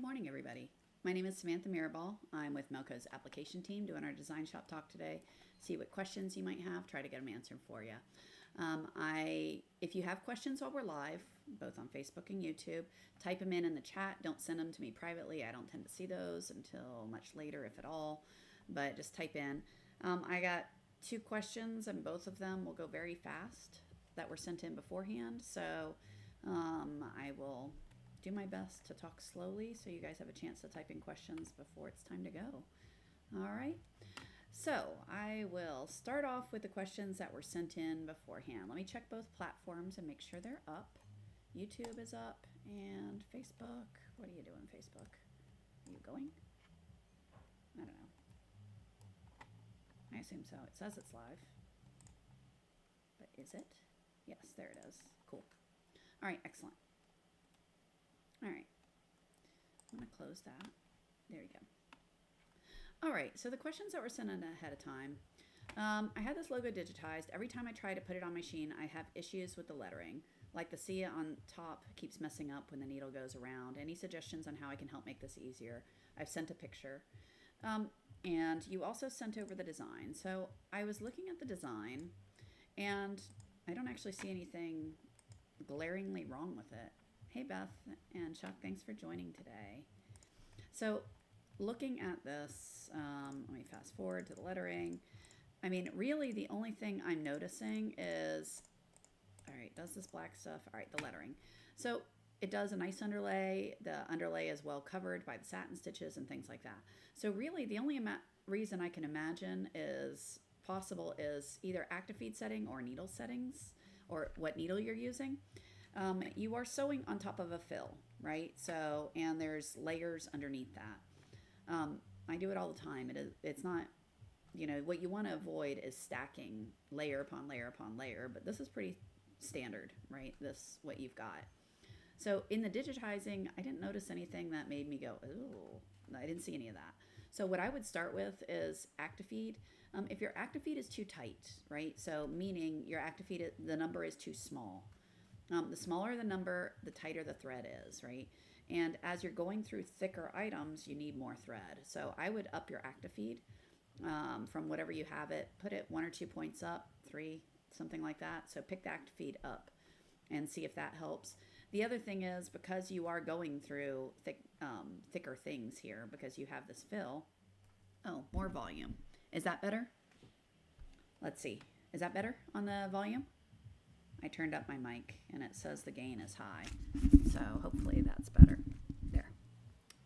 Good morning, everybody. My name is Samantha Mirabal. I'm with Melco's application team doing our DesignShop Talk today. See what questions you might have, try to get them answered for you. If you have questions while we're live, both on Facebook and YouTube, type them in the chat. Don't send them to me privately. I don't tend to see those until much later, if at all, but just type in. I got two questions, and both of them will go very fast that were sent in beforehand. So I will do my best to talk slowly so you guys have a chance to type in questions before it's time to go. All right. So I will start off with the questions that were sent in beforehand. Let me check both platforms and make sure they're up. YouTube is up and Facebook. What are you doing, Facebook? Are you going? I don't know. I assume so. It says it's live. But is it? Yes, there it is. Cool. All right, excellent. All right. I'm going to close that. There we go. All right, so the questions that were sent in ahead of time. I had this logo digitized. Every time I try to put it on my machine, I have issues with the lettering. Like the C on top keeps messing up when the needle goes around. Any suggestions on how I can help make this easier? I've sent a picture. And you also sent over the design. So I was looking at the design, and I don't actually see anything glaringly wrong with it. Hey, Beth and Chuck, thanks for joining today. So looking at this, let me fast forward to the lettering. I mean, really the only thing I'm noticing is, all right, does this black stuff? All right, the lettering. So it does a nice underlay. The underlay is well covered by the satin stitches and things like that. So really the only reason I can imagine is possible is either active feed setting or needle settings, or what needle you're using. You are sewing on top of a fill, right? So, and there's layers underneath that. I do it all the time. It's not, you know, what you want to avoid is stacking layer upon layer upon layer, but this is pretty standard, right? This, what you've got. So in the digitizing, I didn't notice anything that made me go, ooh, I didn't see any of that. So what I would start with is active feed. If your active feed is too tight, right? So meaning your active feed, the number is too small. The smaller the number, the tighter the thread is, right? And as you're going through thicker items, you need more thread. So I would up your active feed from whatever you have it. Put it 1 or 2 points up, 3, something like that. So pick the active feed up and see if that helps. The other thing is, because you are going through thicker things here, because you have this fill, oh, more volume. Is that better? Let's see. Is that better on the volume? I turned up my mic and it says the gain is high. So hopefully that's better. There.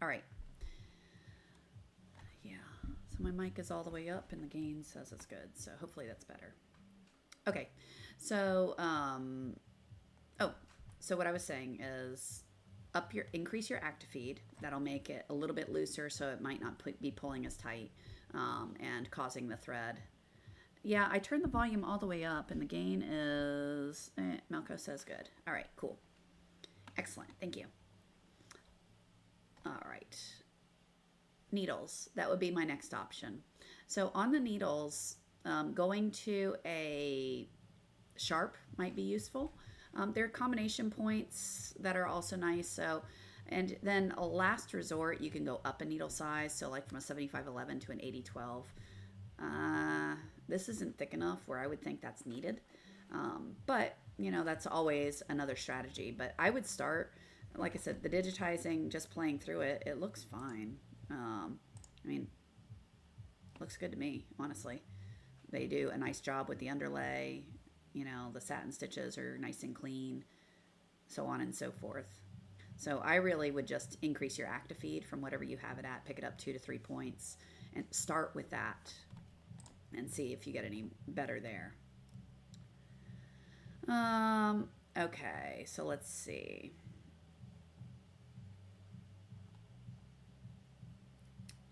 All right. Yeah. So my mic is all the way up and the gain says it's good. So hopefully that's better. Okay. So, so what I was saying is increase your active feed. That'll make it a little bit looser so it might not be pulling as tight and causing the thread. Yeah, I turned the volume all the way up and the gain is, Melco says good. All right, cool. Excellent, thank you. All right, needles, that would be my next option. So on the needles, going to a sharp might be useful. There are combination points that are also nice. So, and then a last resort, you can go up a needle size. So like from a 7511 to an 8012. This isn't thick enough where I would think that's needed. But, you know, that's always another strategy. But I would start, like I said, the digitizing, just playing through it, it looks fine. I mean, looks good to me, honestly. They do a nice job with the underlay. You know, the satin stitches are nice and clean, so on and so forth. So I really would just increase your active feed from whatever you have it at, pick it up 2 to 3 points, and start with that and see if you get any better there. Okay, so let's see.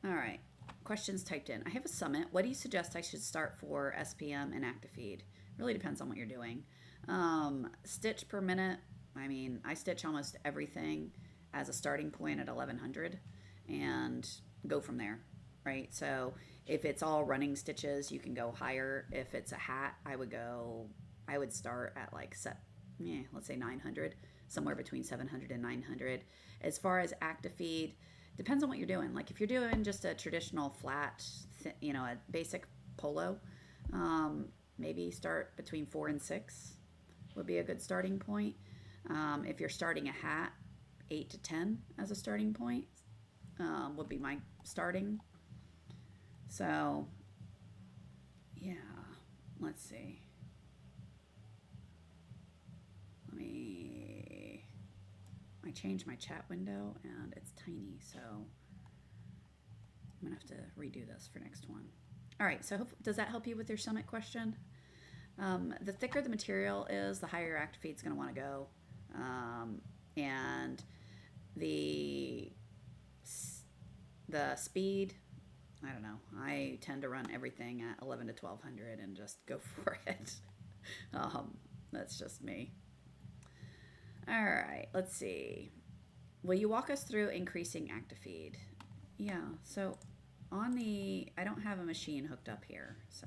All right, questions typed in. I have a summit. What do you suggest I should start for SPM and active feed? Really depends on what you're doing. Stitch per minute. I mean, I stitch almost everything as a starting point at 1100 and go from there, right? So if it's all running stitches, you can go higher. If it's a hat, I would start at like set let's say 900, somewhere between 700 and 900. As far as active feed, depends on what you're doing. Like if you're doing just a traditional flat, a basic polo, maybe start between 4 and 6 would be a good starting point. If you're starting a hat, 8 to 10 as a starting point would be my starting. So, yeah, let's see. I changed my chat window and it's tiny, so I'm gonna have to redo this for next one. All right, so does that help you with your summit question? The thicker the material is, the higher your active feed's gonna wanna go. And the speed, I don't know. I tend to run everything at 11 to 1200 and just go for it. That's just me. All right, let's see. Will you walk us through increasing active feed? Yeah, so I don't have a machine hooked up here, so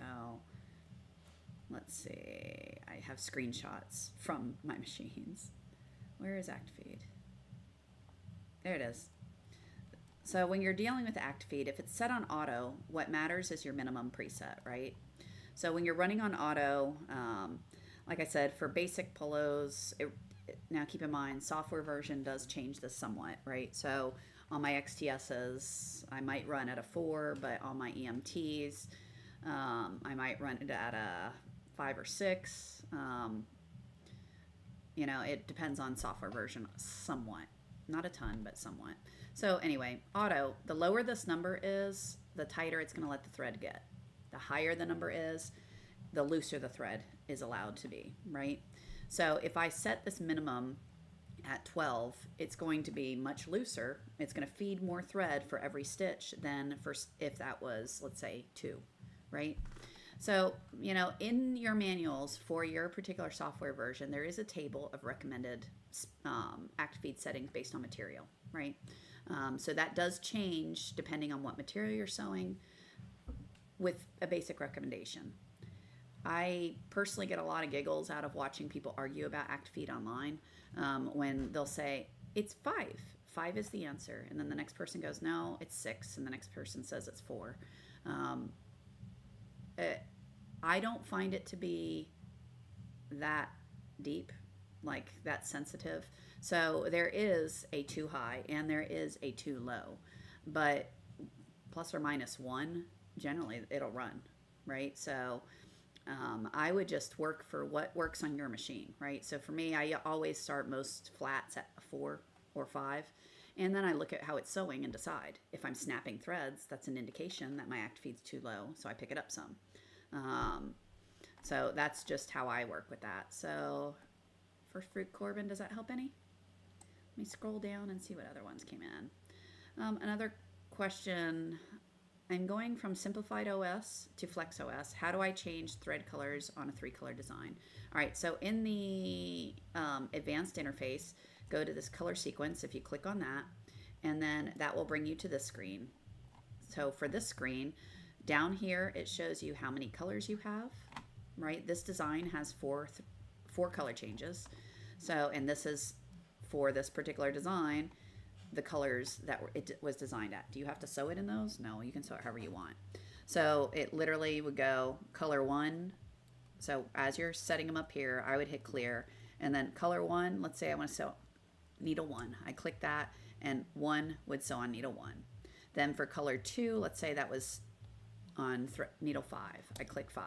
let's see. I have screenshots from my machines. Where is active feed? There it is. So when you're dealing with active feed, if it's set on auto, what matters is your minimum preset, right? So when you're running on auto, like I said, for basic polos, now keep in mind, software version does change this somewhat, right? So on my XTSs, I might run at a 4, but on my EMTs, I might run it at a 5 or 6. It depends on software version somewhat. Not a ton, but somewhat. So anyway, auto, the lower this number is, the tighter it's going to let the thread get. The higher the number is, the looser the thread is allowed to be, right? So if I set this minimum at 12, it's going to be much looser. It's going to feed more thread for every stitch than if that was, let's say, 2, right? So, in your manuals for your particular software version, there is a table of recommended active feed settings based on material, right? So that does change depending on what material you're sewing with a basic recommendation. I personally get a lot of giggles out of watching people argue about active feed online when they'll say, it's 5. 5 is the answer. And then the next person goes, no, it's 6. And the next person says it's 4. I don't find it to be that deep, like that sensitive. So there is a too high and there is a too low, but plus or minus 1, generally it'll run, right? So I would just work for what works on your machine, right? So for me, I always start most flats at 4 or 5, and then I look at how it's sewing and decide. If I'm snapping threads, that's an indication that my active feed's too low, so I pick it up some. So that's just how I work with that. So First Fruit Corbin, does that help any? Let me scroll down and see what other ones came in. Another question. I'm going from Simplified OS to Flex OS. How do I change thread colors on a 3-color design? All right, so in the advanced interface, go to this color sequence. If you click on that, and then that will bring you to this screen. So for this screen, down here, it shows you how many colors you have, right? This design has four color changes. So, and this is for this particular design, the colors that it was designed at. Do you have to sew it in those? No, you can sew it however you want. So it literally would go color 1. So as you're setting them up here, I would hit clear, and then color 1, let's say I want to sew needle 1. I click that, and 1 would sew on needle 1. Then for color 2, let's say that was on needle 5. I click 5.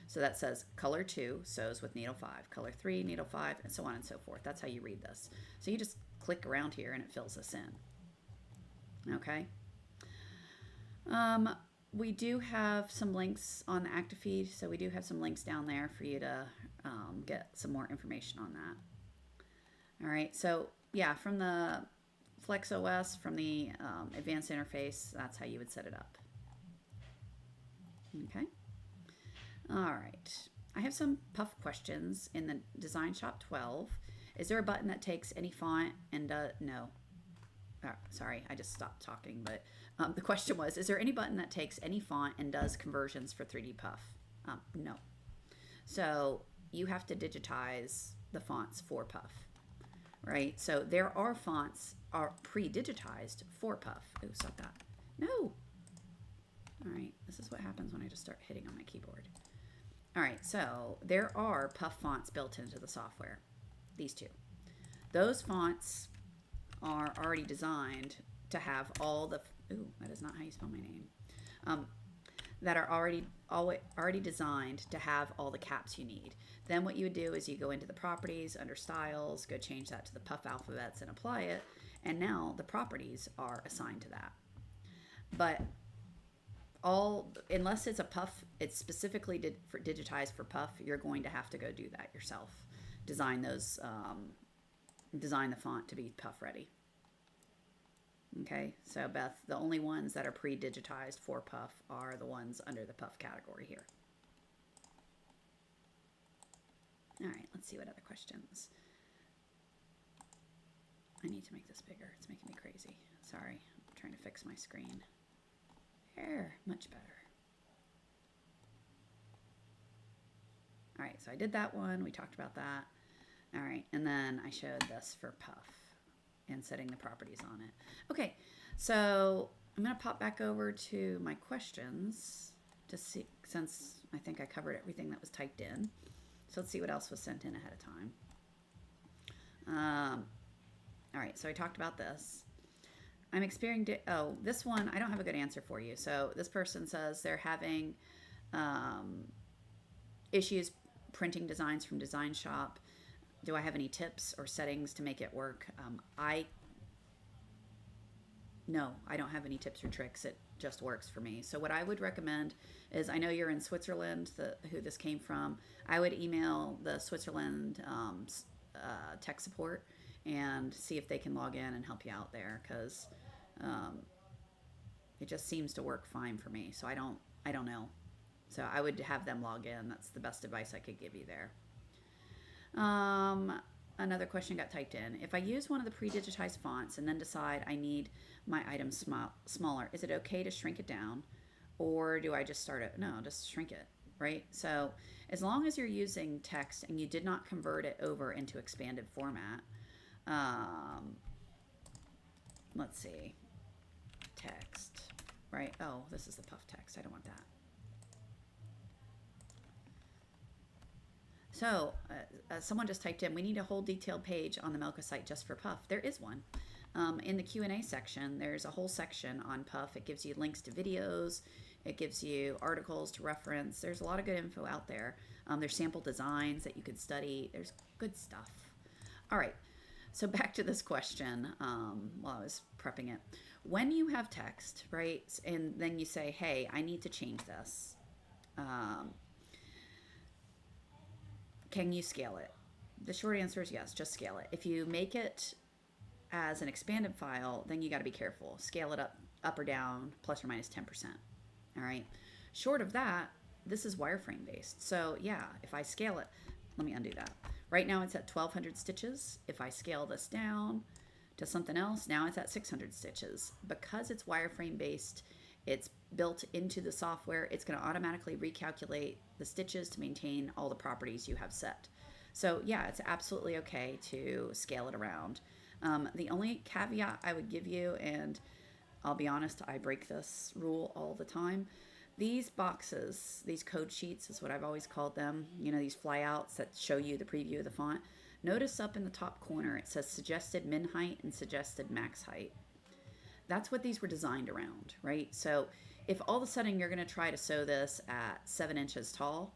So that says color 2 sews with needle 5, color 3, needle 5, and so on and so forth. That's how you read this. So you just click around here and it fills this in. Okay. We do have some links on the active feed, so we do have some links down there for you to get some more information on that. All right, so yeah, from the Flex OS, from the advanced interface, that's how you would set it up. Okay. All right. I have some puff questions in the DesignShop 12. Is there a button that takes any font and no? Oh, sorry, I just stopped talking, but the question was, is there any button that takes any font and does conversions for 3D Puff? No. So you have to digitize the fonts for Puff, right? So there are fonts are pre-digitized for Puff. Oh, stop that. No. All right, this is what happens when I just start hitting on my keyboard. All right, so there are Puff fonts built into the software, these two. Those fonts are already designed to have all the, ooh, that is not how you spell my name, that are already designed to have all the caps you need. Then what you would do is you go into the properties, under styles, go change that to the Puff alphabets and apply it, and now the properties are assigned to that. But unless it's a Puff, it's specifically digitized for Puff, you're going to have to go do that yourself. Design those, design the font to be Puff ready. Okay, so Beth, the only ones that are pre-digitized for Puff are the ones under the Puff category here. All right, let's see what other questions. I need to make this bigger. It's making me crazy. Sorry, I'm trying to fix my screen. There, much better. All right, so I did that one. We talked about that. All right, and then I showed this for Puff and setting the properties on it. Okay, so I'm going to pop back over to my questions to see, since I think I covered everything that was typed in. So let's see what else was sent in ahead of time. All right, so I talked about this. I'm experiencing, oh, this one, I don't have a good answer for you. So this person says they're having issues printing designs from DesignShop. Do I have any tips or settings to make it work? No, I don't have any tips or tricks. It just works for me. So what I would recommend is, I know you're in Switzerland, who this came from. I would email the Switzerland tech support and see if they can log in and help you out there, because it just seems to work fine for me. So I don't know. So I would have them log in. That's the best advice I could give you there. Another question got typed in. If I use one of the pre-digitized fonts and then decide I need my item smaller, is it okay to shrink it down, or do I just start it? No, just shrink it, right? So as long as you're using text and you did not convert it over into expanded format, let's see, text, right? Oh, this is the Puff text. I don't want that. So someone just typed in, we need a whole detailed page on the Melka site just for Puff. There is one. In the Q&A section, there's a whole section on Puff. It gives you links to videos. It gives you articles to reference. There's a lot of good info out there. There's sample designs that you could study. There's good stuff. All right. So back to this question while I was prepping it. When you have text, right, and then you say, hey, I need to change this. Can you scale it? The short answer is yes, just scale it. If you make it as an expanded file, then you got to be careful. Scale it up or down, plus or minus 10%. All right. Short of that, this is wireframe based. So yeah, if I scale it, let me undo that. Right now it's at 1200 stitches. If I scale this down to something else, now it's at 600 stitches. Because it's wireframe based, it's built into the software. It's going to automatically recalculate the stitches to maintain all the properties you have set. So yeah, it's absolutely okay to scale it around. The only caveat I would give you, and I'll be honest, I break this rule all the time. These boxes, these code sheets is what I've always called them, you know, these flyouts that show you the preview of the font. Notice up in the top corner, it says suggested min height and suggested max height. That's what these were designed around, right? So if all of a sudden you're going to try to sew this at 7 inches tall,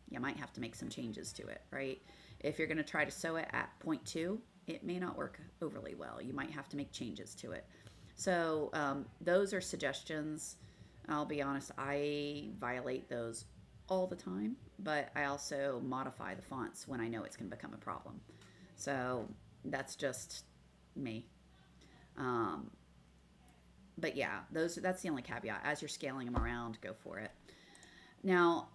you might have to make some changes to it, right? If you're going to try to sew it at 0.2, it may not work overly well. You might have to make changes to it. So those are suggestions. I'll be honest, I violate those all the time, but I also modify the fonts when I know it's going to become a problem. So that's just me. But yeah, that's the only caveat. As you're scaling them around, go for it. Now,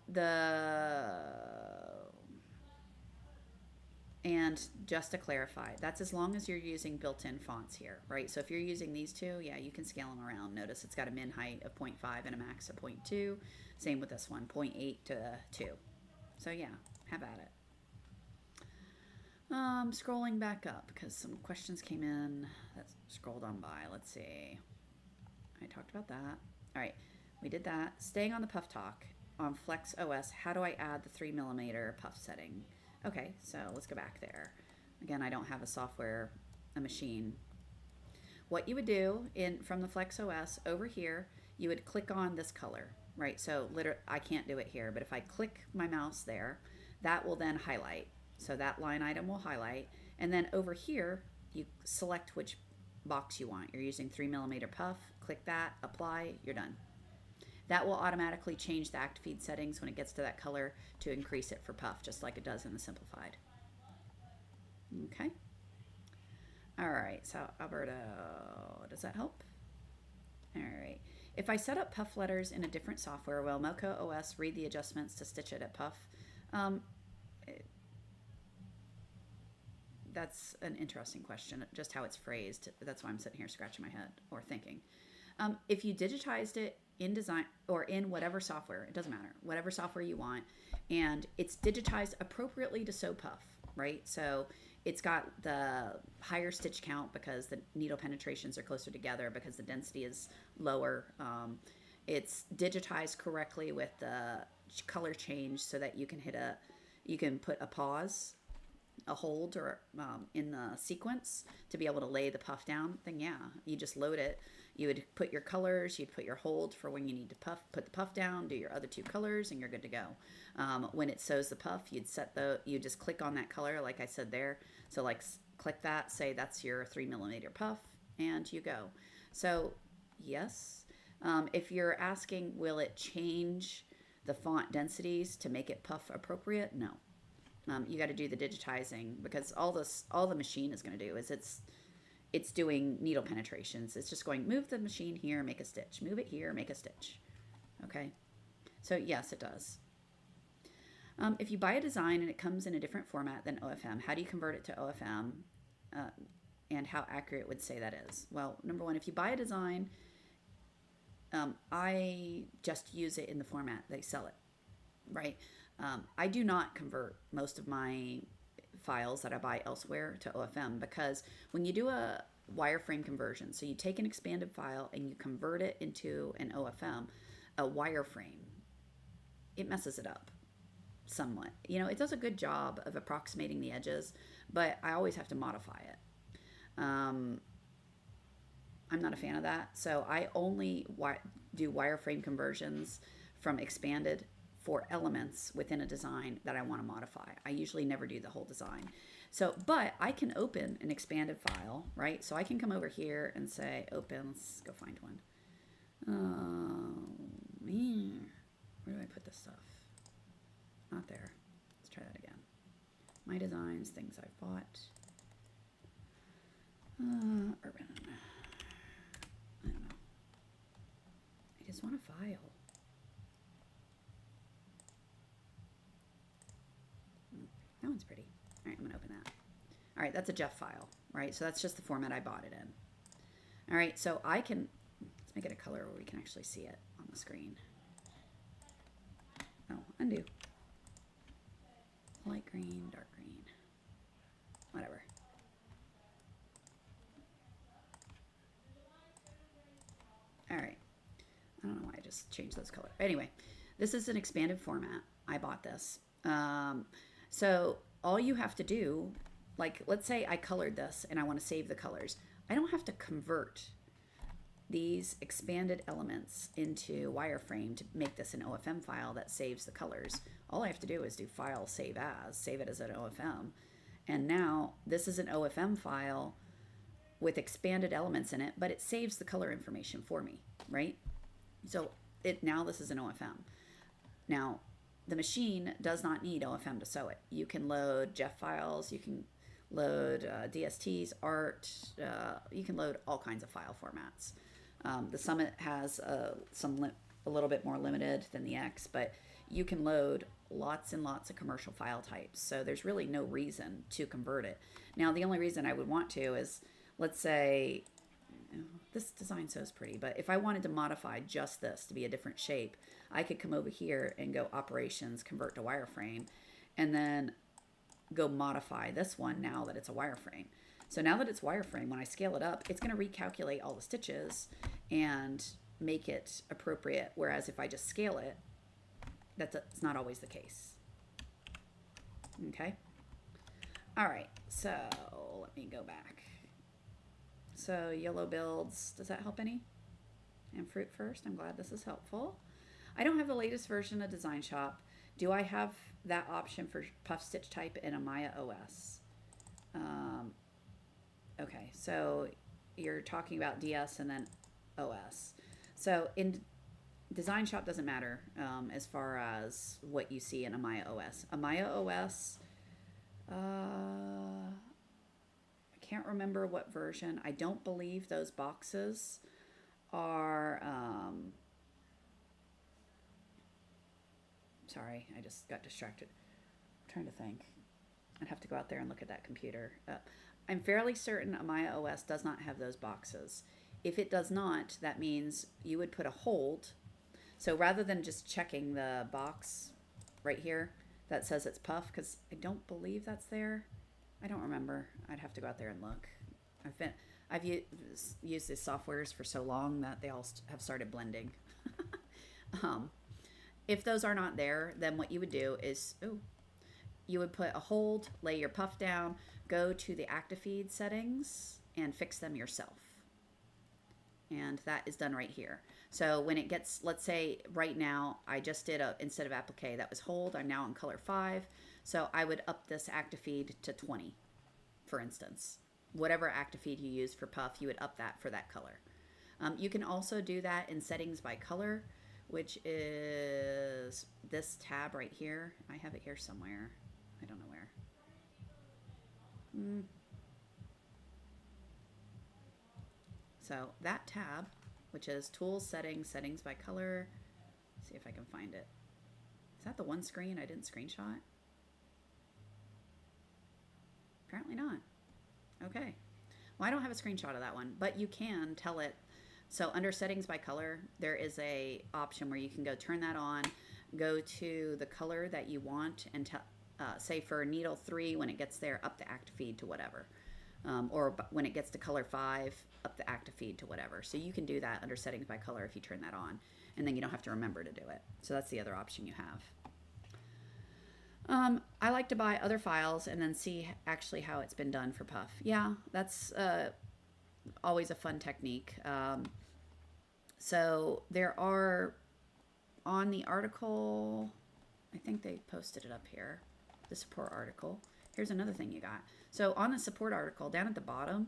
and just to clarify, that's as long as you're using built-in fonts here, right? So if you're using these two, yeah, you can scale them around. Notice it's got a min height of 0.5 and a max of 0.2. Same with this one, 0.8 to 2. So yeah, have at it. Scrolling back up because some questions came in that scrolled on by. Let's see. I talked about that. All right, we did that. Staying on the puff talk on Flex OS, how do I add the 3mm puff setting? Okay, so let's go back there. Again, I don't have a machine. What you would do from the Flex OS over here, you would click on this color, right? So I can't do it here, but if I click my mouse there, that will then highlight. So that line item will highlight. And then over here, you select which box you want. You're using 3mm puff, click that, apply, you're done. That will automatically change the act feed settings when it gets to that color to increase it for puff, just like it does in the simplified. Okay. All right, so Alberto, does that help? All right. If I set up puff letters in a different software, will Melco OS read the adjustments to stitch it at puff? That's an interesting question, just how it's phrased. That's why I'm sitting here scratching my head or thinking. If you digitized it in design or in whatever software, it doesn't matter, whatever software you want, and it's digitized appropriately to sew puff, right? So it's got the higher stitch count because the needle penetrations are closer together because the density is lower. It's digitized correctly with the color change so that you can put a pause, a hold, or in the sequence to be able to lay the puff down. Then yeah, you just load it. You would put your colors, you'd put your hold for when you need to put the puff down, do your other two colors, and you're good to go. When it sews the puff, you just click on that color like I said there. So like click that, say that's your 3mm puff, and you go. So yes, if you're asking will it change the font densities to make it puff appropriate, no. You got to do the digitizing because all the machine is going to do is it's doing needle penetrations. It's just going, move the machine here, make a stitch. Move it here, make a stitch. Okay? So yes, it does. If you buy a design and it comes in a different format than OFM, how do you convert it to OFM? And how accurate would say that is? Well, number one, if you buy a design, I just use it in the format they sell it, right? I do not convert most of my files that I buy elsewhere to OFM because when you do a wireframe conversion, so you take an expanded file and you convert it into an OFM, a wireframe, it messes it up somewhat. You know, it does a good job of approximating the edges, but I always have to modify it. I'm not a fan of that, so I only do wireframe conversions from expanded for elements within a design that I want to modify. I usually never do the whole design. So, but I can open an expanded file, right? So I can come over here and say, open, let's go find one. Oh, man. Where do I put this stuff? Not there. Let's try that again. My designs, things I've bought. Urban. I don't know. I just want a file. That one's pretty. All right, I'm gonna open that. All right, that's a Jeff file, right? So that's just the format I bought it in. All right, so let's make it a color where we can actually see it on the screen. Oh, undo. Light green, dark green, whatever. All right, I don't know why I just changed those colors. Anyway, this is an expanded format. I bought this. So all you have to do, like let's say I colored this and I want to save the colors. I don't have to convert these expanded elements into wireframe to make this an OFM file that saves the colors. All I have to do is do file save it as an OFM. And now this is an OFM file with expanded elements in it, but it saves the color information for me, right? So now this is an OFM. Now, the machine does not need OFM to sew it. You can load Jeff files, you can load DSTs, art, you can load all kinds of file formats. The Summit has a little bit more limited than the X, but you can load lots and lots of commercial file types. So there's really no reason to convert it. Now, the only reason I would want to is, let's say, this design sews pretty, but if I wanted to modify just this to be a different shape, I could come over here and go operations, convert to wireframe, and then go modify this one now that it's a wireframe. So now that it's wireframe, when I scale it up, it's going to recalculate all the stitches and make it appropriate. Whereas if I just scale it, it's not always the case. Okay. All right. So let me go back. So yellow builds, does that help any? And fruit first. I'm glad this is helpful. I don't have the latest version of DesignShop. Do I have that option for puff stitch type in a Maya OS? Okay, so you're talking about DS and then OS. So in DesignShop doesn't matter as far as what you see in a Maya OS. A Maya OS, I can't remember what version. I don't believe those boxes are, sorry, I just got distracted. I'm trying to think. I'd have to go out there and look at that computer. I'm fairly certain a Maya OS does not have those boxes. If it does not, that means you would put a hold. So rather than just checking the box right here that says it's puff, because I don't believe that's there. I don't remember. I'd have to go out there and look. I've used these softwares for so long that they all have started blending. If those are not there, then what you would do is, you would put a hold, lay your puff down, go to the Actifeed settings, and fix them yourself. And that is done right here. So when it gets, let's say right now, I just did instead of applique, that was hold, I'm now in color 5. So I would up this Actifeed to 20, for instance. Whatever Actifeed you use for puff, you would up that for that color. You can also do that in settings by color, which is this tab right here. I have it here somewhere. I don't know where. So that tab, which is Tools, Settings, Settings by Color. Let's see if I can find it. Is that the one screen I didn't screenshot? Apparently not. Okay. Well, I don't have a screenshot of that one, but you can tell it. So under Settings by Color, there is a option where you can go turn that on, go to the color that you want, and say for needle 3, when it gets there, up the Actifeed to whatever. Or when it gets to color 5, up the Actifeed to whatever. So you can do that under Settings by Color if you turn that on, and then you don't have to remember to do it. So that's the other option you have. I like to buy other files and then see actually how it's been done for puff. Yeah, that's always a fun technique. So there are, on the article, I think they posted it up here, the support article. Here's another thing you got. So on the support article, down at the bottom,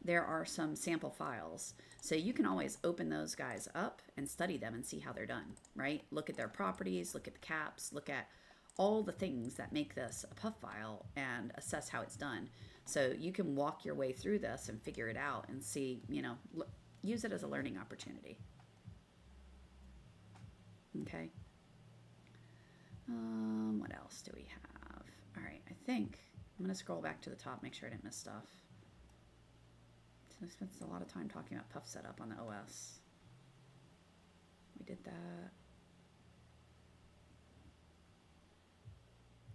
there are some sample files. So you can always open those guys up and study them and see how they're done, right? Look at their properties, look at the caps, look at all the things that make this a puff file and assess how it's done. So you can walk your way through this and figure it out and see, use it as a learning opportunity. Okay. What else do we have? All right, I think I'm going to scroll back to the top, make sure I didn't miss stuff. So I spent a lot of time talking about puff setup on the OS. We did that.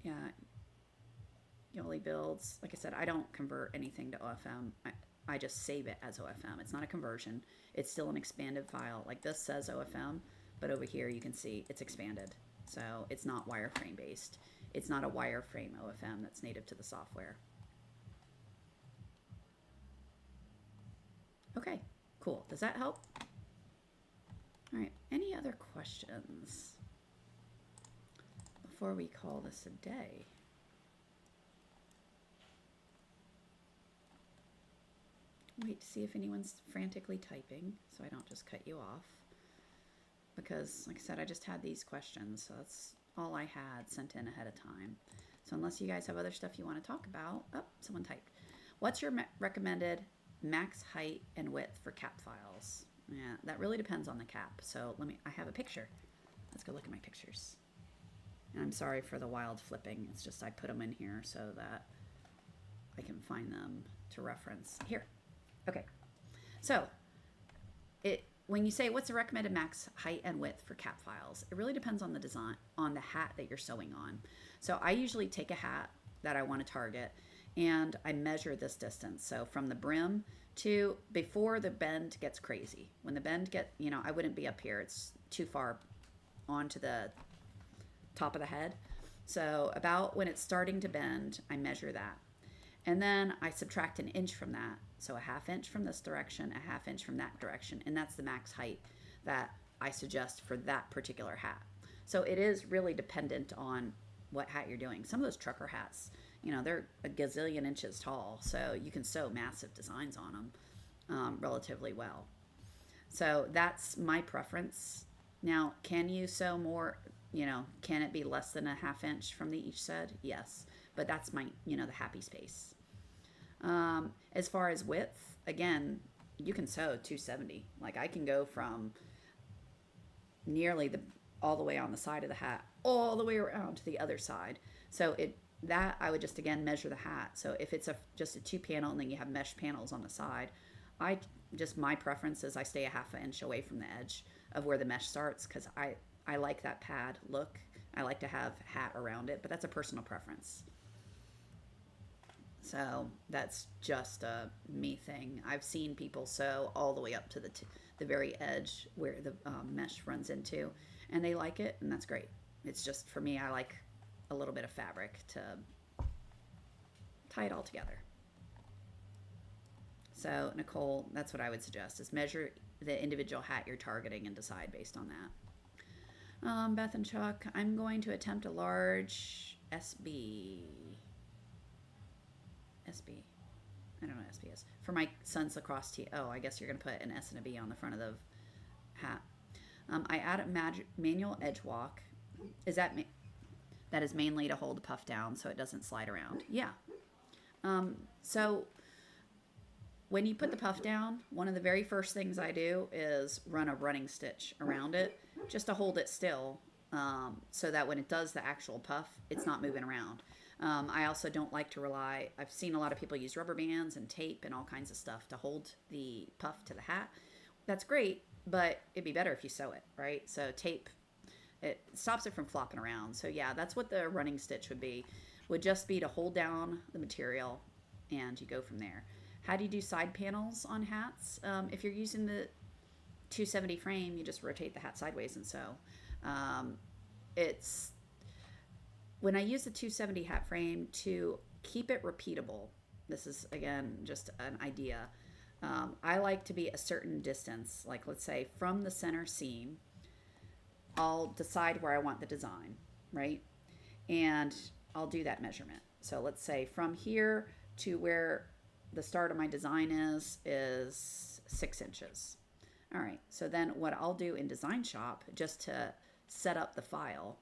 Yeah, Yoli builds. Like I said, I don't convert anything to OFM. I just save it as OFM. It's not a conversion. It's still an expanded file. Like this says OFM, but over here you can see it's expanded. So it's not wireframe based. It's not a wireframe OFM that's native to the software. Okay, cool. Does that help? All right, any other questions before we call this a day? Wait to see if anyone's frantically typing so I don't just cut you off. Because, like I said, I just had these questions, so that's all I had sent in ahead of time. So unless you guys have other stuff you want to talk about, someone typed. What's your recommended max height and width for cap files? Yeah, that really depends on the cap. So I have a picture. Let's go look at my pictures. And I'm sorry for the wild flipping. It's just I put them in here so that I can find them to reference. Here. Okay. So when you say what's the recommended max height and width for cap files, it really depends on the design, on the hat that you're sewing on. So I usually take a hat that I want to target, and I measure this distance. So from the brim to before the bend gets crazy. When the bend I wouldn't be up here. It's too far onto the top of the head. So about when it's starting to bend, I measure that. And then I subtract an inch from that. So a half inch from this direction, a half inch from that direction. And that's the max height that I suggest for that particular hat. So it is really dependent on what hat you're doing. Some of those trucker hats, they're a gazillion inches tall. So you can sew massive designs on them relatively well. So that's my preference. Now, can you sew more? Can it be less than a half inch from the each side? Yes. But that's my, the happy space. As far as width, again, you can sew 270. Like I can go from nearly all the way on the side of the hat, all the way around to the other side. So I would just again measure the hat. So if it's just a 2-panel and then you have mesh panels on the side, my preference is I stay a half an inch away from the edge of where the mesh starts, because I like that pad look. I like to have hat around it, but that's a personal preference. So that's just a me thing. I've seen people sew all the way up to the very edge where the mesh runs into, and they like it, and that's great. It's just, for me, I like a little bit of fabric to tie it all together. So Nicole, that's what I would suggest, is measure the individual hat you're targeting and decide based on that. Beth and Chuck, I'm going to attempt a large SB. I don't know what SB is. For my son's lacrosse tee. Oh, I guess you're going to put an S and a B on the front of the hat. I add a manual edge walk. Is that is mainly to hold the puff down so it doesn't slide around? Yeah. So when you put the puff down, one of the very first things I do is run a running stitch around it just to hold it still, so that when it does the actual puff, it's not moving around. I also don't like to rely, I've seen a lot of people use rubber bands and tape and all kinds of stuff to hold the puff to the hat. That's great, but it'd be better if you sew it, right? So tape, it stops it from flopping around. So yeah, that's what the running stitch would just be to hold down the material, and you go from there. How do you do side panels on hats? If you're using the 270 frame, you just rotate the hat sideways and sew. When I use the 270 hat frame to keep it repeatable, this is again just an idea. I like to be a certain distance, like let's say from the center seam, I'll decide where I want the design, right? And I'll do that measurement. So let's say from here to where the start of my design is 6 inches. All right, so then what I'll do in DesignShop, just to set up the file.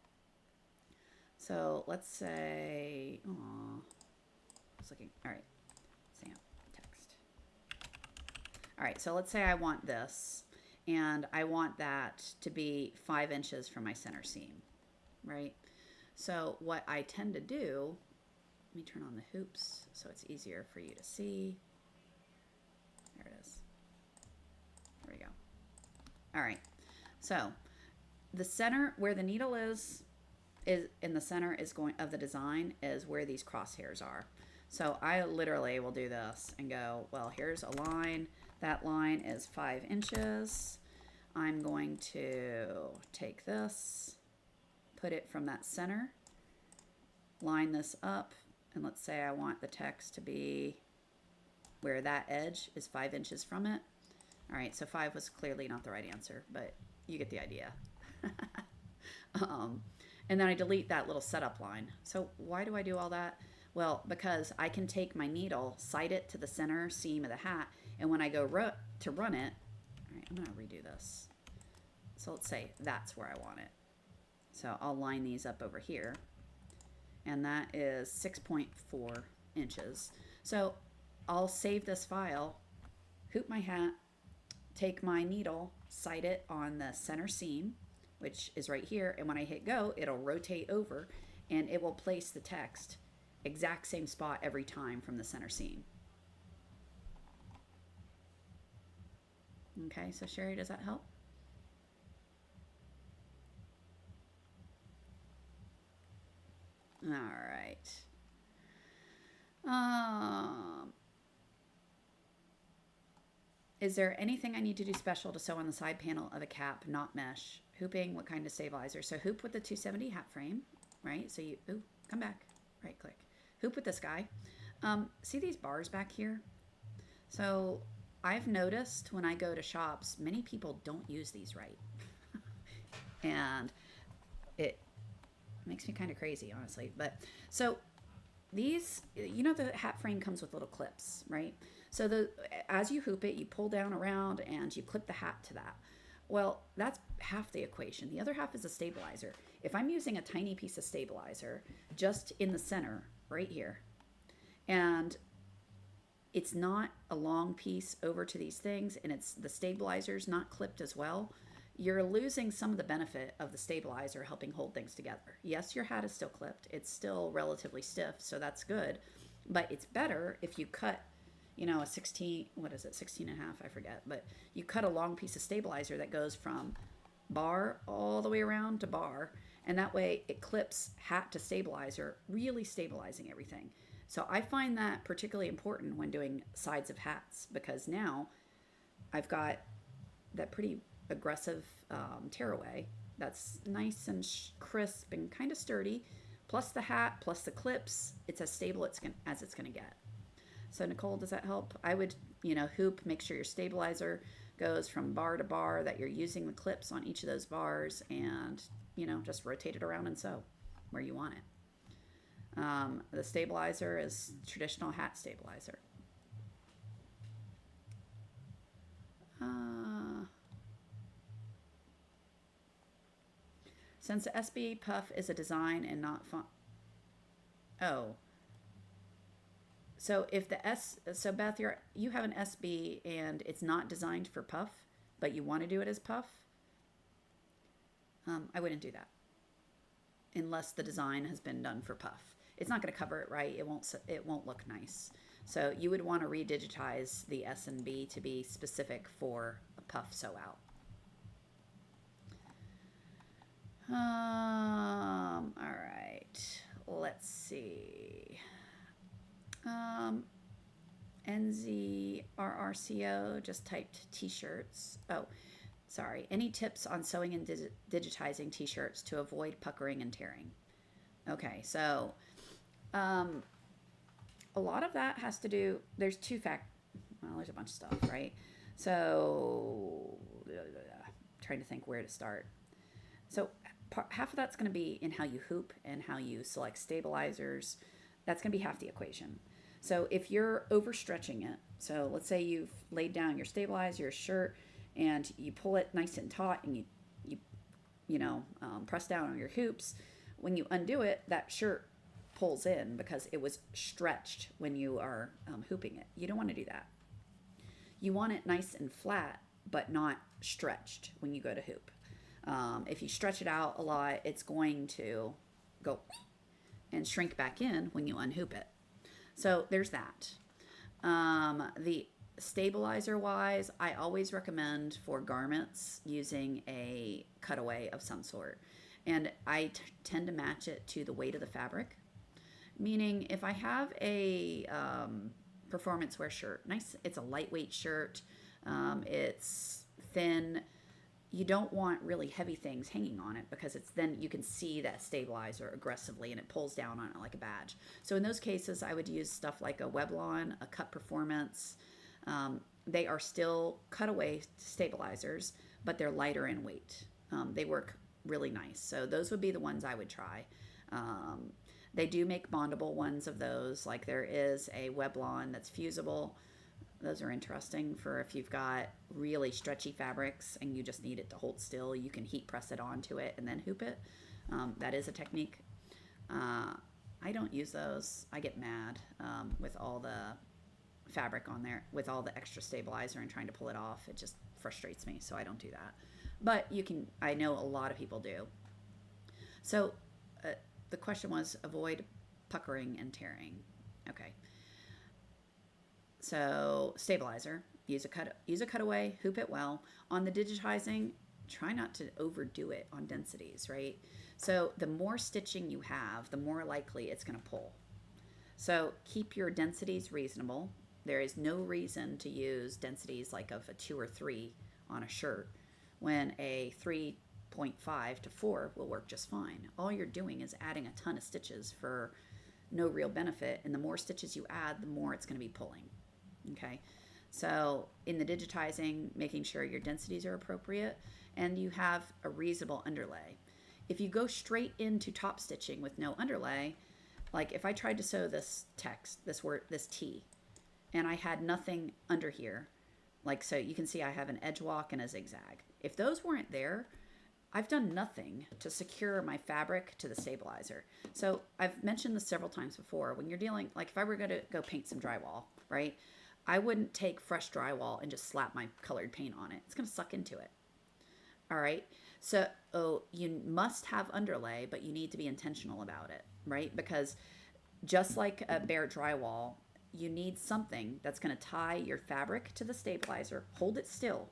So let's say, I was looking, all right, Sam, text. All right, so let's say I want this, and I want that to be 5 inches from my center seam, right? So what I tend to do, let me turn on the hoops so it's easier for you to see. There it is. There we go. All right, so the center, where the needle is in the center of the design is where these crosshairs are. So I literally will do this and go, well, here's a line. That line is 5 inches. I'm going to take this, put it from that center, line this up, and let's say I want the text to be where that edge is 5 inches from it. All right, so 5 was clearly not the right answer, but you get the idea. And then I delete that little setup line. So why do I do all that? Well, because I can take my needle, sight it to the center seam of the hat, and when I go to run it, all right, I'm gonna redo this. So let's say that's where I want it. So I'll line these up over here, and that is 6.4 inches. So I'll save this file, hoop my hat, take my needle, sight it on the center seam, which is right here, and when I hit go, it'll rotate over, and it will place the text exact same spot every time from the center seam. Okay, so Sherry, does that help? All right. Um, is there anything I need to do special to sew on the side panel of a cap, not mesh? Hooping, what kind of stabilizer? So hoop with the 270 hat frame, right? So you, ooh, come back, right click. Hoop with this guy. See these bars back here? So I've noticed when I go to shops, many people don't use these right. And it makes me kind of crazy, honestly. But so these, the hat frame comes with little clips, right? So as you hoop it, you pull down around and you clip the hat to that. Well, that's half the equation. The other half is a stabilizer. If I'm using a tiny piece of stabilizer just in the center, right here, and it's not a long piece over to these things, and it's the stabilizer's not clipped as well, you're losing some of the benefit of the stabilizer helping hold things together. Yes, your hat is still clipped. It's still relatively stiff, so that's good. But it's better if you cut, a 16, what is it, 16 and a half, I forget. But you cut a long piece of stabilizer that goes from bar all the way around to bar, and that way it clips hat to stabilizer, really stabilizing everything. So I find that particularly important when doing sides of hats, because now I've got that pretty aggressive tearaway that's nice and crisp and kind of sturdy, plus the hat, plus the clips. It's as stable as it's going to get. So Nicole, does that help? I would, hoop, make sure your stabilizer goes from bar to bar, that you're using the clips on each of those bars, and, just rotate it around and sew where you want it. The stabilizer is traditional hat stabilizer. Since the SB puff is a design and not font. Oh. So if so Beth, you have an SB and it's not designed for puff, but you want to do it as puff, I wouldn't do that unless the design has been done for puff. It's not going to cover it right. It won't look nice. So you would want to redigitize the S and B to be specific for a puff sew out. All right, let's see. NZRRCO just typed t-shirts. Oh, sorry. Any tips on sewing and digitizing t-shirts to avoid puckering and tearing? Okay, so a lot of that has to do, there's there's a bunch of stuff, right? So trying to think where to start. So half of that's going to be in how you hoop and how you select stabilizers. That's going to be half the equation. So if you're overstretching it, so let's say you've laid down your stabilizer, your shirt, and you pull it nice and taut, and you press down on your hoops. When you undo it, that shirt pulls in because it was stretched when you are hooping it. You don't want to do that. You want it nice and flat, but not stretched when you go to hoop. If you stretch it out a lot, it's going to go and shrink back in when you unhoop it. So there's that. The stabilizer wise, I always recommend for garments using a cutaway of some sort. And I tend to match it to the weight of the fabric. Meaning if I have a performance wear shirt, nice, it's a lightweight shirt, it's thin, you don't want really heavy things hanging on it because then you can see that stabilizer aggressively and it pulls down on it like a badge. So in those cases, I would use stuff like a Weblon, a Cut Performance. They are still cutaway stabilizers, but they're lighter in weight. They work really nice. So those would be the ones I would try. They do make bondable ones of those. Like there is a Weblon that's fusible. Those are interesting for if you've got really stretchy fabrics and you just need it to hold still. You can heat press it onto it and then hoop it. That is a technique. I don't use those. I get mad with all the fabric on there, with all the extra stabilizer and trying to pull it off. It just frustrates me, so I don't do that. But you can, I know a lot of people do. So the question was avoid puckering and tearing. Okay. So stabilizer, use a cutaway, hoop it well. On the digitizing, try not to overdo it on densities, right? So the more stitching you have, the more likely it's going to pull. So keep your densities reasonable. There is no reason to use densities like of a 2 or 3 on a shirt when a 3.5 to 4 will work just fine. All you're doing is adding a ton of stitches for no real benefit, and the more stitches you add, the more it's going to be pulling. Okay, so in the digitizing, making sure your densities are appropriate and you have a reasonable underlay. If you go straight into top stitching with no underlay, like if I tried to sew this text, this word, this T, and I had nothing under here, like, so you can see I have an edge walk and a zigzag. If those weren't there, I've done nothing to secure my fabric to the stabilizer. So I've mentioned this several times before. When you're dealing, like if I were going to go paint some drywall, right? I wouldn't take fresh drywall and just slap my colored paint on it. It's going to suck into it. All right. So you must have underlay, but you need to be intentional about it, right? Because just like a bare drywall, you need something that's going to tie your fabric to the stabilizer, hold it still.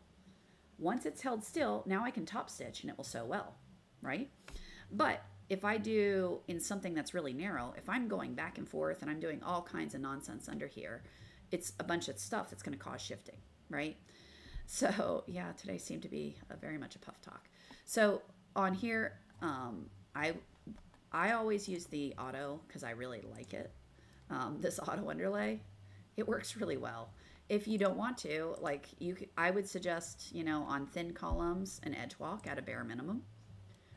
Once it's held still, now I can top stitch and it will sew well, right? But if I do in something that's really narrow, if I'm going back and forth and I'm doing all kinds of nonsense under here, it's a bunch of stuff that's going to cause shifting, right? So yeah, today seemed to be very much a puff talk. So on here, I always use the auto because I really like it. This auto underlay, it works really well. If you don't want to, like I would suggest, on thin columns, an edge walk at a bare minimum,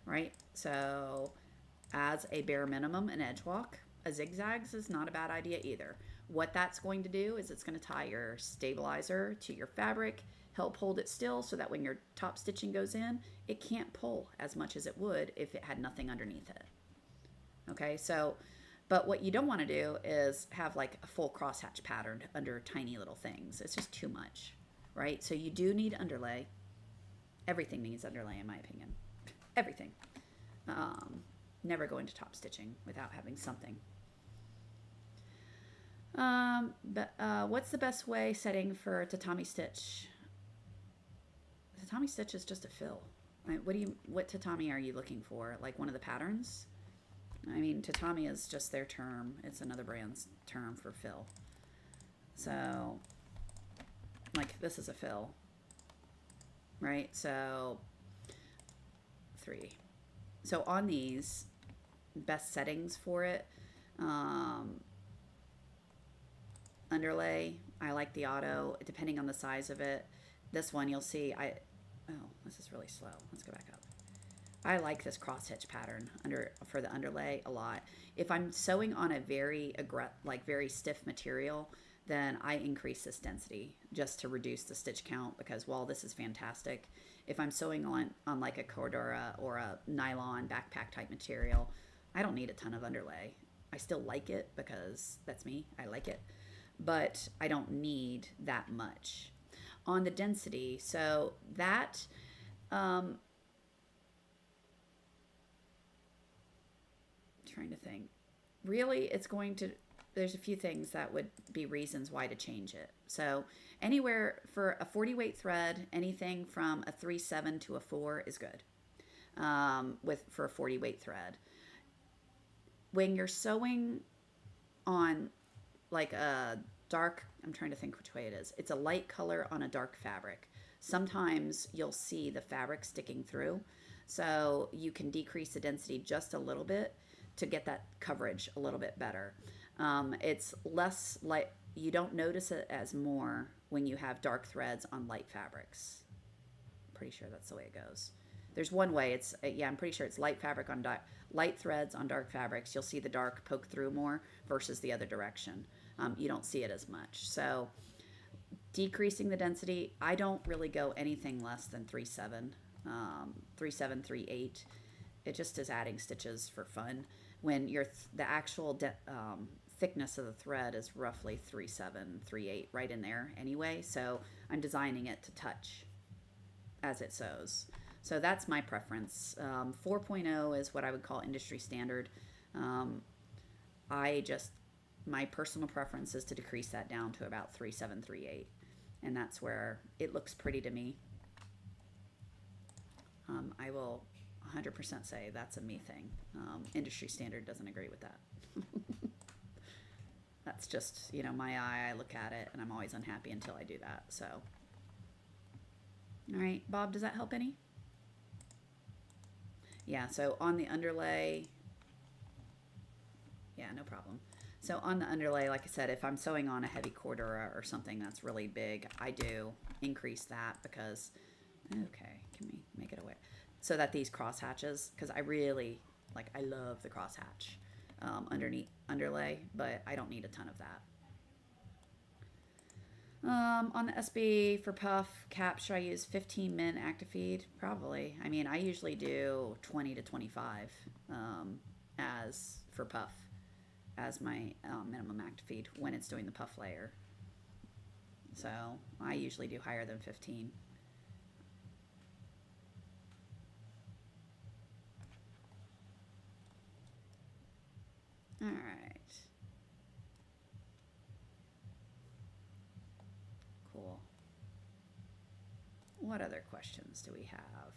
right? So as a bare minimum, an edge walk, a zigzags is not a bad idea either. What that's going to do is it's going to tie your stabilizer to your fabric, help hold it still so that when your top stitching goes in, it can't pull as much as it would if it had nothing underneath it. Okay, so, but what you don't want to do is have like a full crosshatch pattern under tiny little things. It's just too much, right? So you do need underlay. Everything needs underlay in my opinion. Everything. Never go into top stitching without having something. What's the best way setting for tatami stitch? Tatami stitch is just a fill. Right? What tatami are you looking for? Like one of the patterns? I mean, tatami is just their term. It's another brand's term for fill. So, like this is a fill, right? So, 3. So on these, best settings for it, underlay, I like the auto, depending on the size of it. This one you'll see, this is really slow. Let's go back up. I like this cross stitch pattern for the underlay a lot. If I'm sewing on a very stiff material, then I increase this density just to reduce the stitch count, because while this is fantastic, if I'm sewing on like a Cordura or a nylon backpack type material, I don't need a ton of underlay. I still like it because that's me. I like it, but I don't need that much. On the density, so that trying to think. Really, there's a few things that would be reasons why to change it. So anywhere for a 40 weight thread, anything from a 3/7 to a 4 is good for a 40 weight thread. When you're sewing on like a dark, I'm trying to think which way it is. It's a light color on a dark fabric. Sometimes you'll see the fabric sticking through. So you can decrease the density just a little bit to get that coverage a little bit better. It's less light. You don't notice it as more when you have dark threads on light fabrics. I'm pretty sure that's the way it goes. There's one way. I'm pretty sure it's light fabric on light threads on dark fabrics. You'll see the dark poke through more versus the other direction. You don't see it as much. So decreasing the density, I don't really go anything less than 3/7, 3/7, 3/8. It just is adding stitches for fun. When the actual thickness of the thread is roughly 3/7, 3/8, right in there anyway. So I'm designing it to touch as it sews. So that's my preference. 4.0 is what I would call industry standard. My personal preference is to decrease that down to about 3/7, 3/8. And that's where it looks pretty to me. I will 100% say that's a me thing. Industry standard doesn't agree with that. That's just, you know, my eye. I look at it and I'm always unhappy until I do that. So, all right, Bob, does that help any? Yeah, so on the underlay, yeah, no problem. So on the underlay, like I said, if I'm sewing on a heavy cordura or something that's really big, I do increase that because, okay, can we make it away? So that these cross hatches, because I really, like, I love the cross hatch underneath underlay, but I don't need a ton of that. On the SB for puff cap, should I use 15 min active feed? Probably. I mean, I usually do 20 to 25 as for puff as my minimum active feed when it's doing the puff layer. So I usually do higher than 15. All right. Cool. What other questions do we have?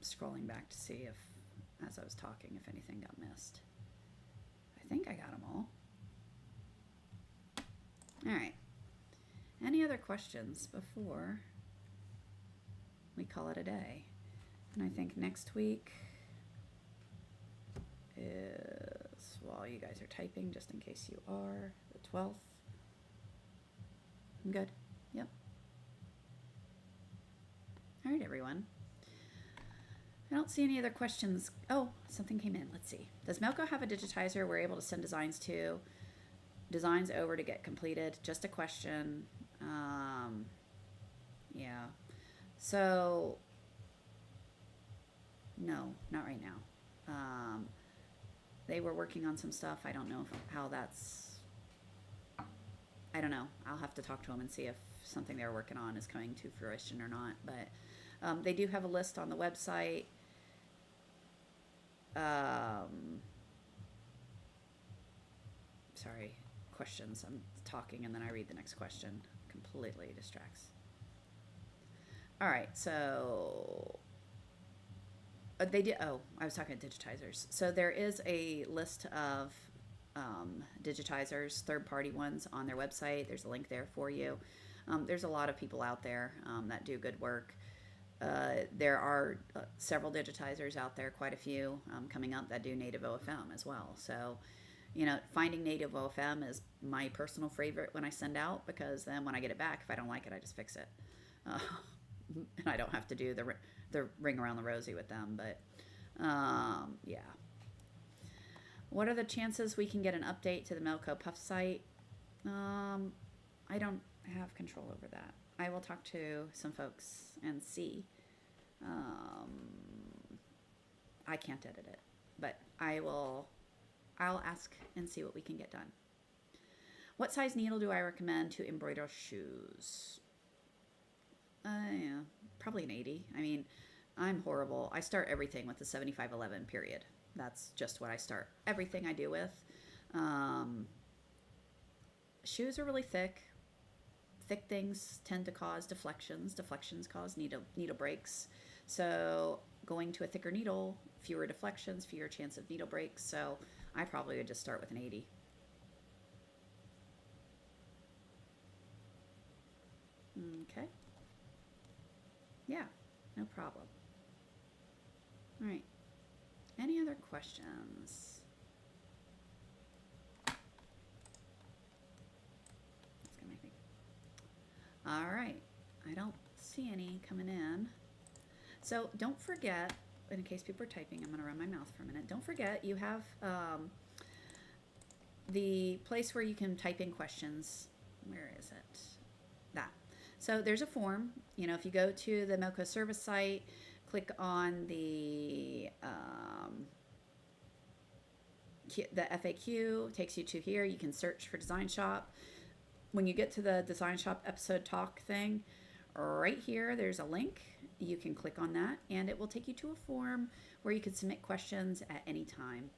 Scrolling back to see if, as I was talking, if anything got missed. I think I got them all. All right. Any other questions before we call it a day? And I think next week is, while you guys are typing, just in case you are, the 12th. I'm good. Yep. All right, everyone. I don't see any other questions. Oh, something came in. Let's see. Does Melco have a digitizer we're able to send designs over to get completed? Just a question. Yeah. So, no, not right now. They were working on some stuff. I don't know how that's, I don't know. I'll have to talk to them and see if something they're working on is coming to fruition or not. But they do have a list on the website. Sorry, questions. I'm talking and then I read the next question. Completely distracts. All right, so they did. Oh, I was talking about digitizers. So there is a list of digitizers, third-party ones on their website. There's a link there for you. There's a lot of people out there that do good work. There are several digitizers out there, quite a few coming up that do native OFM as well. So, you know, finding native OFM is my personal favorite when I send out, because then when I get it back, if I don't like it, I just fix it. And I don't have to do the ring around the rosy with them. But yeah. What are the chances we can get an update to the Melco Puff site? I don't have control over that. I will talk to some folks and see. I can't edit it, but I'll ask and see what we can get done. What size needle do I recommend to embroider shoes? Yeah, probably an 80. I mean, I'm horrible. I start everything with the 7511 period. That's just what I start everything I do with. Shoes are really thick. Thick things tend to cause deflections. Deflections cause needle breaks. So going to a thicker needle, fewer deflections, fewer chance of needle breaks. So I probably would just start with an 80. Okay. Yeah, no problem. All right. Any other questions? It's gonna make me. All right. I don't see any coming in. So don't forget, in case people are typing, I'm going to run my mouth for a minute. Don't forget, you have the place where you can type in questions. Where is it? That. So there's a form. You know, if you go to the Melco service site, click on the FAQ, takes you to here. You can search for DesignShop. When you get to the DesignShop episode talk thing, right here, there's a link. You can click on that, and it will take you to a form where you can submit questions at any time.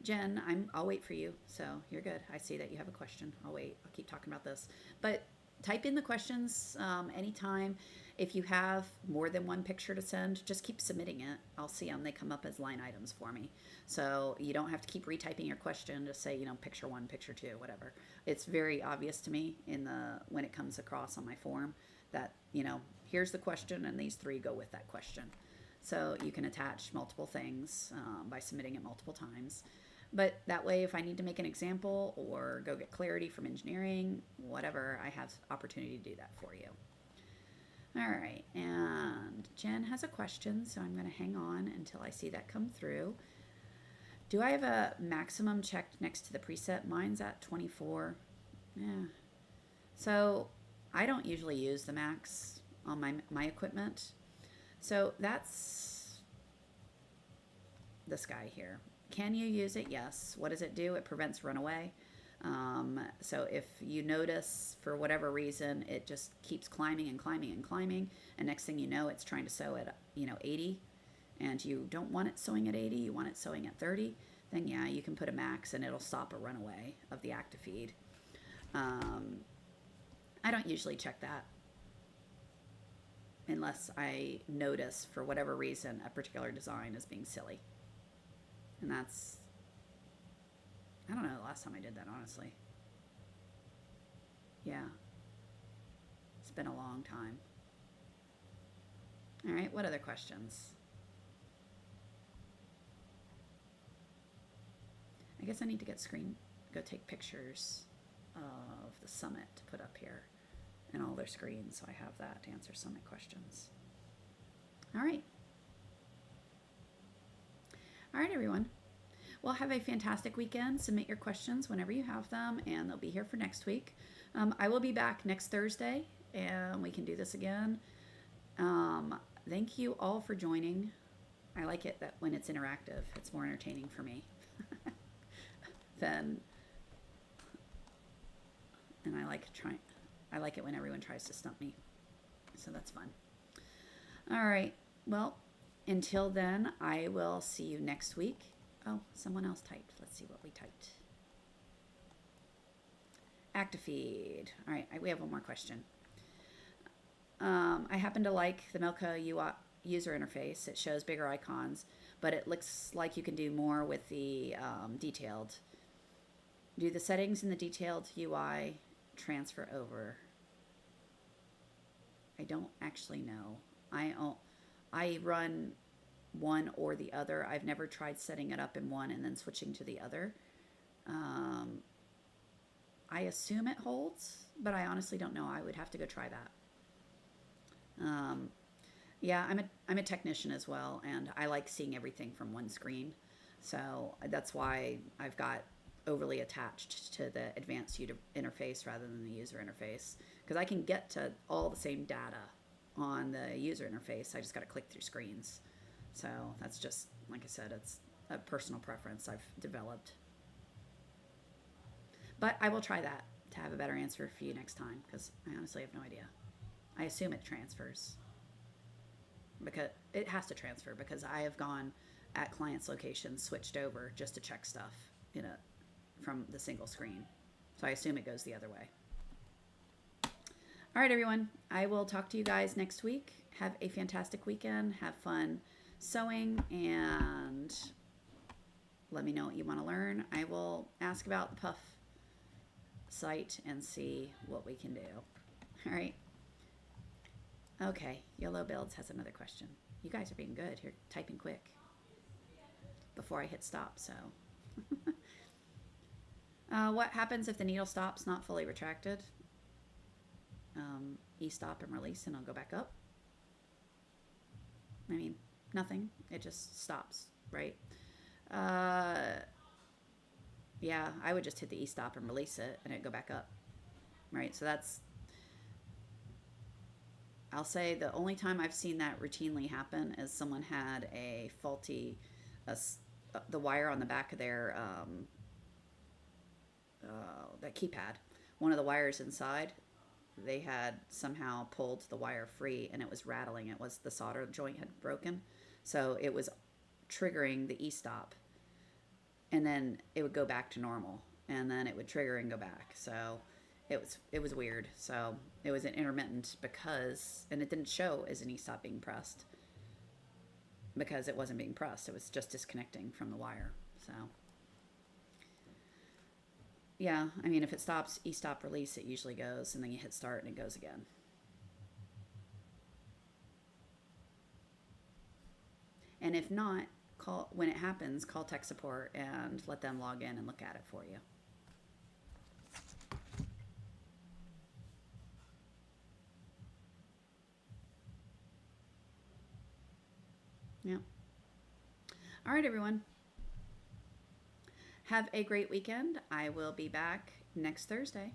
Jen, I'll wait for you. So you're good. I see that you have a question. I'll wait. I'll keep talking about this. But type in the questions anytime. If you have more than one picture to send, just keep submitting it. I'll see them. They come up as line items for me. So you don't have to keep retyping your question to say, picture one, picture two, whatever. It's very obvious to me when it comes across on my form that, here's the question and these three go with that question. So you can attach multiple things by submitting it multiple times. But that way, if I need to make an example or go get clarity from engineering, whatever, I have opportunity to do that for you. All right, and Jen has a question, so I'm going to hang on until I see that come through. Do I have a maximum checked next to the preset? Mine's at 24. Yeah. So I don't usually use the max on my equipment. So that's this guy here. Can you use it? Yes. What does it do? It prevents runaway. So if you notice for whatever reason, it just keeps climbing and climbing and climbing, and next thing you know, it's trying to sew at 80, and you don't want it sewing at 80, you want it sewing at 30, then yeah, you can put a max and it'll stop a runaway of the active feed. I don't usually check that unless I notice for whatever reason a particular design is being silly. And that's, I don't know the last time I did that, honestly. Yeah. It's been a long time. All right, what other questions? I guess I need to go take pictures of the summit to put up here and all their screens, so I have that to answer summit questions. All right. All right, everyone. Well, have a fantastic weekend. Submit your questions whenever you have them, and they'll be here for next week. I will be back next Thursday, and we can do this again. Thank you all for joining. I like it that when it's interactive, it's more entertaining for me. And I like it when everyone tries to stump me. So that's fun. All right. Well, until then, I will see you next week. Oh, someone else typed. Let's see what we typed. Active feed. All right, we have one more question. I happen to like the Melka UI user interface. It shows bigger icons, but it looks like you can do more with the detailed. Do the settings in the detailed UI transfer over? I don't actually know. I run one or the other. I've never tried setting it up in one and then switching to the other. I assume it holds, but I honestly don't know. I would have to go try that. Yeah, I'm a technician as well, and I like seeing everything from one screen. So that's why I've got overly attached to the advanced interface rather than the user interface, because I can get to all the same data on the user interface. I just got to click through screens. So that's just, like I said, it's a personal preference I've developed. But I will try that to have a better answer for you next time, because I honestly have no idea. I assume it transfers. Because it has to transfer, because I have gone at clients' locations, switched over just to check stuff from the single screen. So I assume it goes the other way. All right, everyone. I will talk to you guys next week. Have a fantastic weekend. Have fun sewing, and let me know what you want to learn. I will ask about the Puff site and see what we can do. All right. Okay, Yellow Builds has another question. You guys are being good. You're typing quick before I hit stop, so. What happens if the needle stops not fully retracted? E-stop and release, and I'll go back up. I mean, nothing. It just stops, right? Yeah, I would just hit the E-stop and release it, and it'd go back up, right? So that's, I'll say the only time I've seen that routinely happen is someone had a faulty, the wire on the back of their, that keypad, one of the wires inside, they had somehow pulled the wire free and it was rattling. It was the solder joint had broken. So it was triggering the e-stop, and then it would go back to normal, and then it would trigger and go back. So it was weird. So it was an intermittent because, and it didn't show as an e-stop being pressed because it wasn't being pressed. It was just disconnecting from the wire. So yeah, I mean, if it stops e-stop release, it usually goes, and then you hit start and it goes again. And if not, call when it happens, call tech support and let them log in and look at it for you. Yeah. All right, everyone. Have a great weekend. I will be back next Thursday.